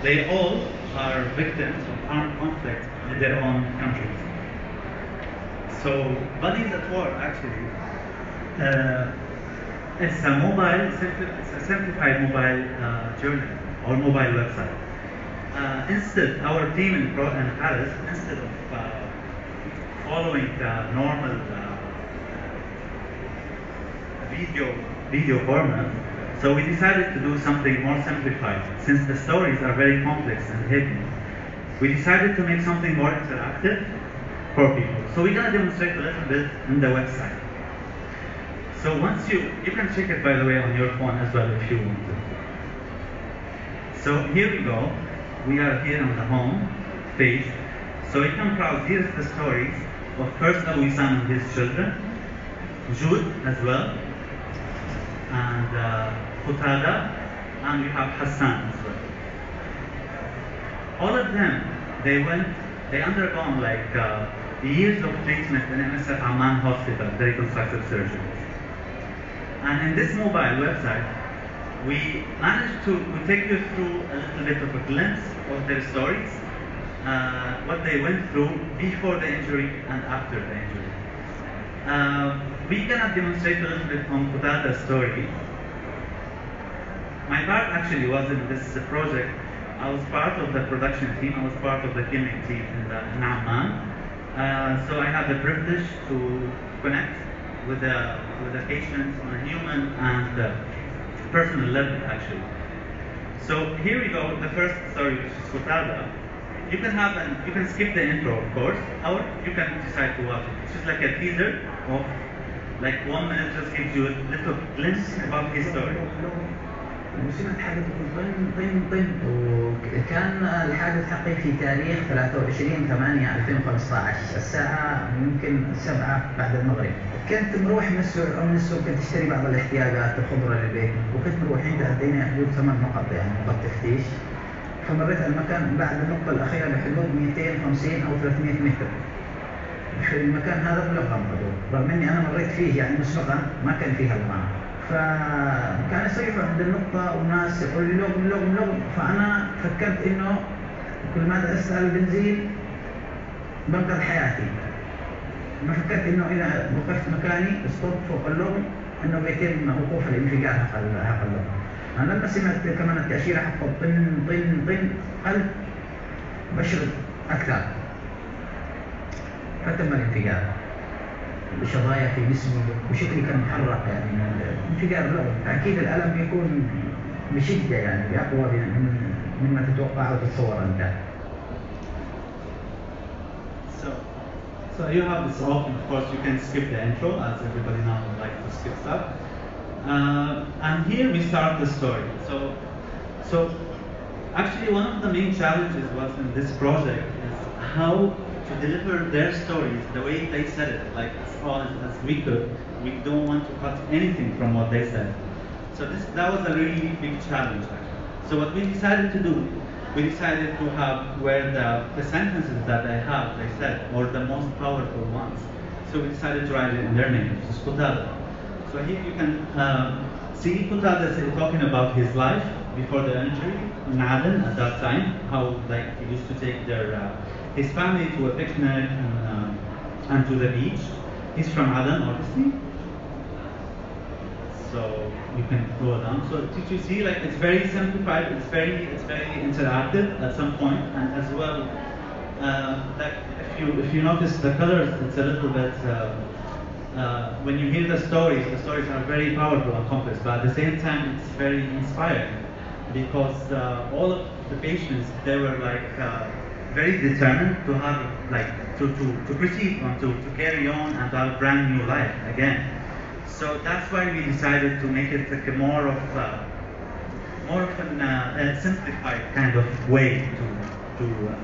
they all are victims of armed conflict in their own countries. So, Bodies at War actually it's a simplified mobile journal or mobile website. Instead, our team in Paris, instead of following the normal video format, so we decided to do something more simplified. Since the stories are very complex and heavy, we decided to make something more interactive for people. So we're gonna demonstrate a little bit in the website. So once you can check it, by the way, on your phone as well if you want to. So here we go. We are here on the home page. So you can browse. Here's the stories of first Abu Wissam and his children, Jude as well, and Qutada, and we have Hassan as well. All of them, they undergone like years of treatment in MSF Amman Hospital, the reconstructive surgeries. And in this mobile website, we managed to take you through a little bit of a glimpse of their stories, what they went through before the injury and after the injury. We're gonna demonstrate a little bit on Qutada's story. My part actually was in this project. I was part of the production team. I was part of the filming team in Amman. So I had the privilege to connect with the patients on a human and personal level, actually. So here we go. The first story, which is Qutada. You can skip the intro, of course, or you can decide to watch it. It's just like a teaser of like 1 minute, just gives you a little glimpse about his story. وسمعت حادث طن وكان الحادث حقيقي في تاريخ 23/8/2015 الساعة يمكن 7 بعد المغرب. كنت مروح من السوق كنت اشتري بعض الاحتياجات الخضرة للبيت وكنت مروحين تعديني حدود 8 نقط يعني نقط تفتيش. فمريت على المكان بعد النقطة الأخيرة بحدود 250 أو 300 متر. في المكان هذا ملغم رغم اني انا مريت فيه يعني مسبقا ما كان فيها الماء. فكان يصيحوا عند النقطة وناس يقولوا لي لغم فأنا فكرت إنه كل ما دست على البنزين بنقذ حياتي. ما فكرت إنه إذا وقفت مكاني استوب فوق اللغم إنه بيتم وقوف الانفجار حق اللغم. أنا لما سمعت كمان التأشيرة حق طن قلب بشرب أكثر فتم الانفجار. شظايا في جسمي وشكلي كان محرق يعني انفجار لغم. أكيد الألم يكون بشدة يعني بأقوى مما تتوقع أو تتصور أنت. So you have this option. Of course, you can skip the intro, as everybody now would like to skip stuff. And here we start the story. So actually, one of the main challenges was in this project is how to deliver their stories the way they said it, like as far as we could. We don't want to cut anything from what they said. So that was a really big challenge, actually. So what we decided to do, we decided to have where the sentences that they said, or the most powerful ones. So we decided to write it in their name, which is Qutada. So here you can see Qutada talking about his life before the injury in Aden at that time, how like he used to take his family to a picnic and to the beach. He's from Aden, obviously. So you can go down. So did you see, like it's very simplified, it's very interactive at some point, and as well, like if you notice the colors, it's a little bit. When you hear the stories are very powerful and complex, but at the same time, it's very inspiring because all of the patients, they were like very determined to have like to proceed on to carry on and have a brand new life again. So that's why we decided to make it like a more of a simplified kind of way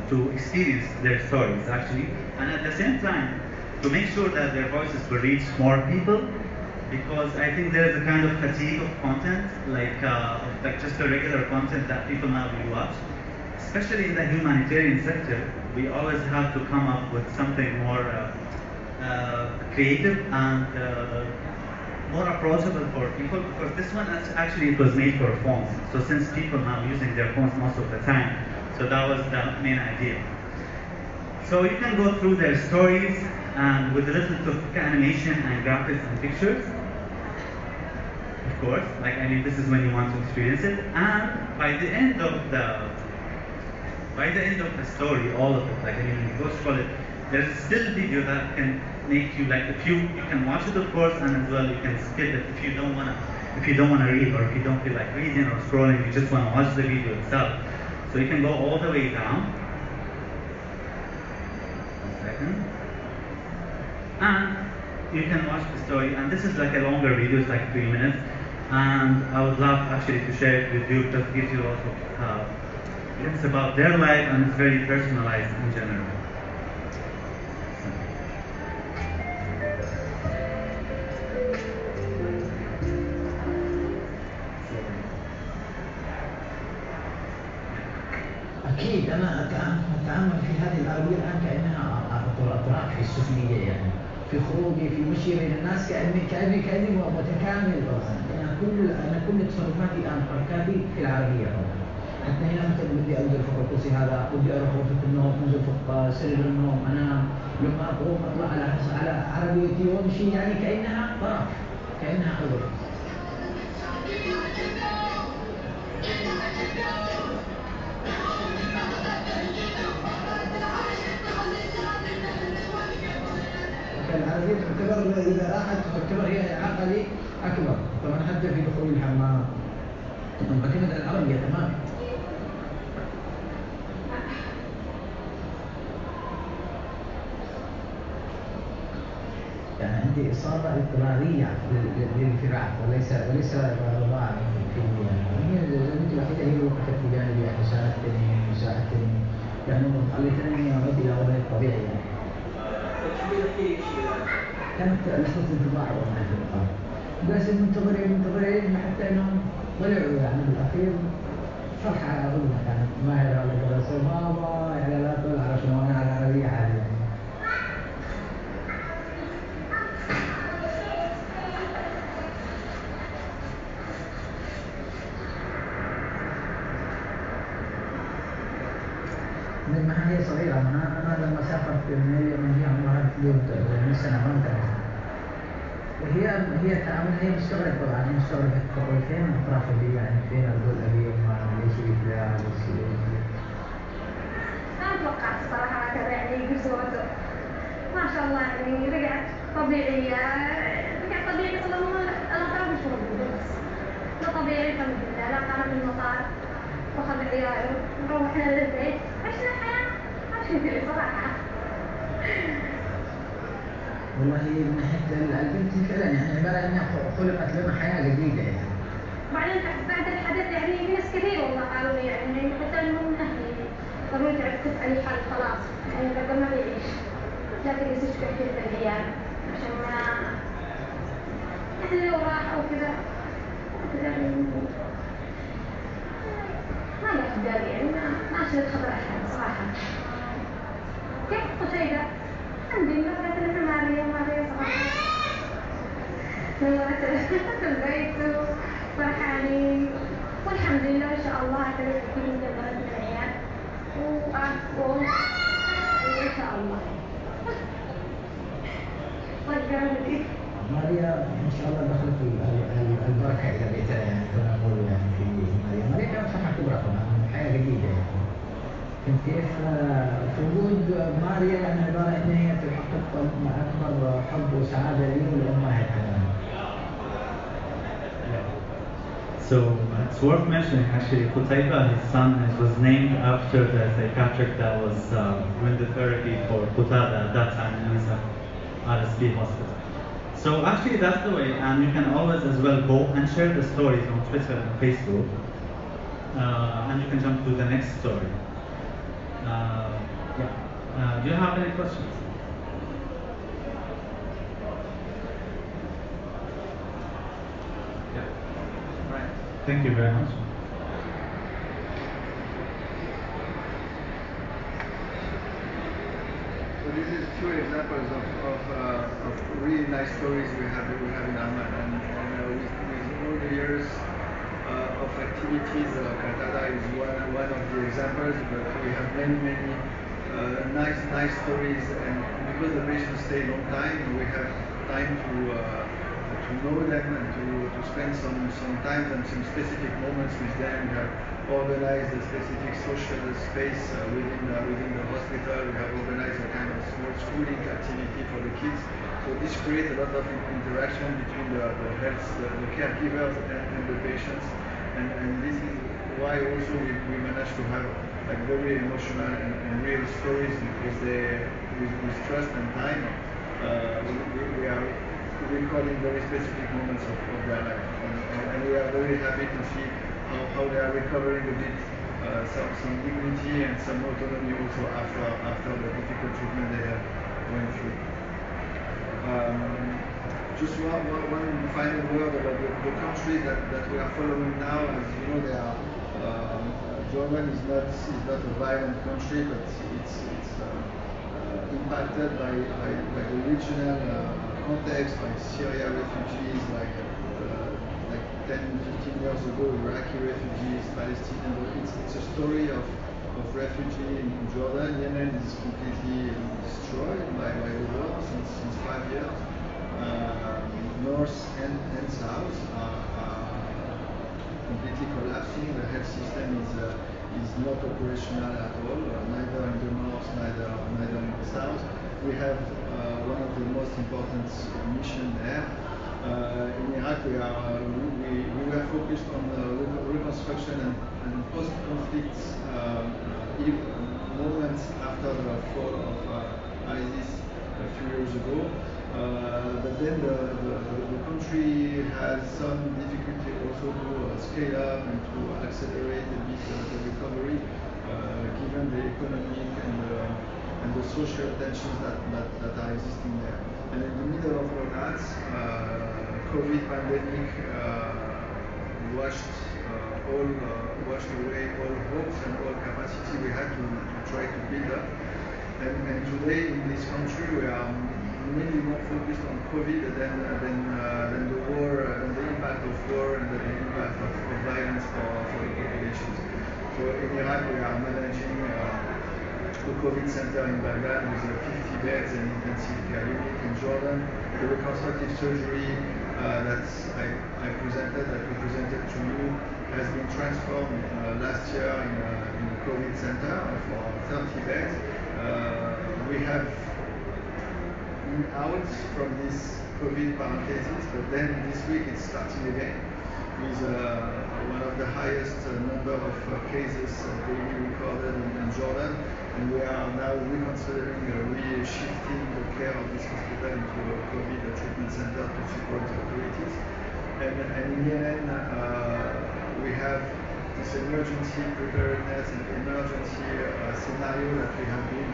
to experience their stories actually, and at the same time to make sure that their voices will reach more people, because I think there is a kind of fatigue of content, like just the regular content that people now will watch. Especially in the humanitarian sector, we always have to come up with something more creative and more approachable for people, because this one actually it was made for phones. So since people now using their phones most of the time, so that was the main idea. So you can go through their stories and with a little bit of animation and graphics and pictures. Of course, like I mean, this is when you want to experience it. And by the end of the story, all of it, like I mean, when you go scroll it, there's still a video that can make you like you can watch it of course, and as well you can skip it if you don't wanna read, or if you don't feel like reading or scrolling, you just wanna watch the video itself. So you can go all the way down. And you can watch the story, and this is like a longer video, it's like 3 minutes, and I would love actually to share it with you because it gives you a lot of it's about their life and it's very personalized in general. أكيد أنا أتأمل في هذه العربية الآن كأنها أطراف في السفلية، يعني في خروجي في مشي بين الناس كأني متكامل طبعا. أنا كل تصرفاتي الآن حركاتي في العربية طبعا. حتى هنا مثلا بدي أنزل فوق الكرسي هذا، بدي أروح غرفة النوم، أنزل فوق سرير النوم، أنام، لما أقوم أطلع على عربيتي وأمشي، يعني كأنها طرف، كأنها حضور. العربية تعتبر إذا راحت تعتبر هي إعاقة لي أكبر، طبعا حتى في دخول الحمام معتمد على العربية تماما. يعني عندي إصابة اضطرارية للانفراج وليس رضاعة فينية. هي الزوجة الوحيدة هي اللي وقفت بجانبي، يعني ساعدتني يعني خلتني أعود إلى وضعي الطبيعي. يعني كانت لحظة انطباع والله، بس منتظرين حتى إنهم طلعوا يعني بالأخير. فرحة عظيمة كانت، ما هي ولا جلسوا بابا يعني لا طلع شلون أنا على العربية عادي. يعني لما هي صغيرة، أنا لما سافرت من اليمن هي عمرها حدود 100 سنة ما انتهت. هي تعامل، هي مستغرب طبعا، هي مستغربة تقول فين أطراف أبي، يعني فين أقول أبي وما ليش لا ليش. ما توقعت صراحة هكذا، يعني بصورته ما شاء الله، يعني رجعت طبيعية بس اللهم أنا ترى مش موجودة، بس لا طبيعي الحمد لله. لا كان في المطار وأخذ عياله وروحنا للبيت، عشنا حياة ما في صراحة. والله من ناحية البنت فعلا يعني عبارة أنها خلقت لنا حياة جديدة يعني. بعدين بعد الحدث يعني في ناس كثير والله قالوا لي، يعني حتى إنهم من أهلي قالوا لي تعرف تسألي حل خلاص، يعني بدل ما بيعيش لكن يستشفى كثير بالعيال عشان ما يعني لو راح أو كذا ما جاء في بالي، يعني ما شلت خبر أحد صراحة. كيف قتيبة؟ الحمد لله قالت لنا ماريا صراحة نورت البيت وفرحانين، والحمد لله إن شاء الله هكذا تكون جبرت من العيال وأعرفون إن شاء الله. وجاودي ماريا إن شاء الله دخلت البركة إلى بيتها، يعني كنا نقول يعني في ماريا كانت فرحة كبرى طبعا، حياة جديدة يعني. كنت كيف في وجود ماريا يعني عبارة إن هي تحقق أكبر حب وسعادة لي ولأمهات كمان. So it's worth mentioning actually, Qutayba, his son, was named after the psychiatrist that was doing the therapy for Qutada at that time in RSP hospital. So actually that's the way, and you can always as well go and share the stories on Twitter and Facebook, and you can jump to the next story. Do you have any questions? Yeah. Right. Thank you very much. this is two examples of really nice stories we have in Amman, and with all the years of activities, Qatada is one of the examples, but we have many nice stories, and because the patients stay a long time, we have time to know them and to spend some time and some specific moments with them. We have organized a specific social space within the hospital. We have organized a kind of small schooling activity for the kids. So this creates a lot of interaction between the caregivers and the patients. And this is why also we managed to have like very emotional and real stories, because with trust and time, we are recording very specific moments of their life, and we are very happy to see how they are recovering a bit, some dignity and some autonomy also after the difficult treatment they have went through. Just one final word about the countries that we are following now. As you know, they are, Jordan is not a violent country, but it's impacted by the regional context, by Syria refugees, like 10-15 years ago, Iraqi refugees, Palestinians. It's a story of refugee in Jordan. Yemen is completely destroyed by the war since 5 years. North and south are completely collapsing. The health system is not operational at all, neither in the north, neither in the south. We have one of the most important missions there. In Iraq, we were focused on reconstruction and post-conflict moments after the fall of ISIS a few years ago. But then the country has some difficulty also to scale up and to accelerate a bit the recovery, given the economic and the social tensions that are existing there. And in the middle of all that, COVID pandemic washed away all hopes and all capacity we had to try to build up. And today in this country we are mainly more focused on COVID than the war, and the impact of war and the impact of violence for the populations. So in Iraq we are managing a COVID center in Baghdad with 50 beds and intensive care unit. In Jordan, the reconstructive surgery that we presented to you has been transformed last year in a COVID center for 30 beds. We have been out from this COVID parenthesis, but then this week it's starting again with one of the highest number of cases daily recorded in Jordan, and we are now reconsidering reshifting the care of this hospital into a COVID treatment center to support the authorities. And in Yemen, we have this emergency preparedness and emergency scenario that we have been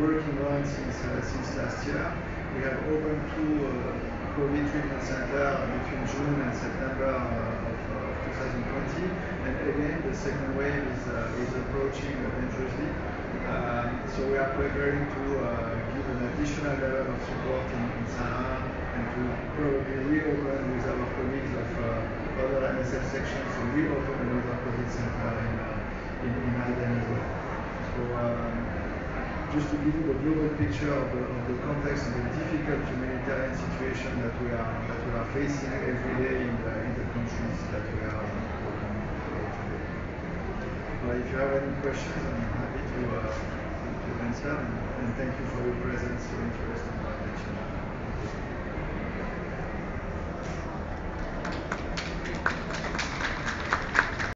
working on since last year. We have opened two COVID treatment centers between June and September of 2020, and again the second wave is approaching dangerously. So we are preparing to give an additional level of support in Sana'a, and to probably reopen with our colleagues of other MSF sections to reopen another COVID center in Aden as well. So just to give you the global picture of the context and the difficult humanitarian situation that we are facing every day in the countries that we are working today. Well, if you have any questions, I'm happy to answer, and thank you for your presence, your interest.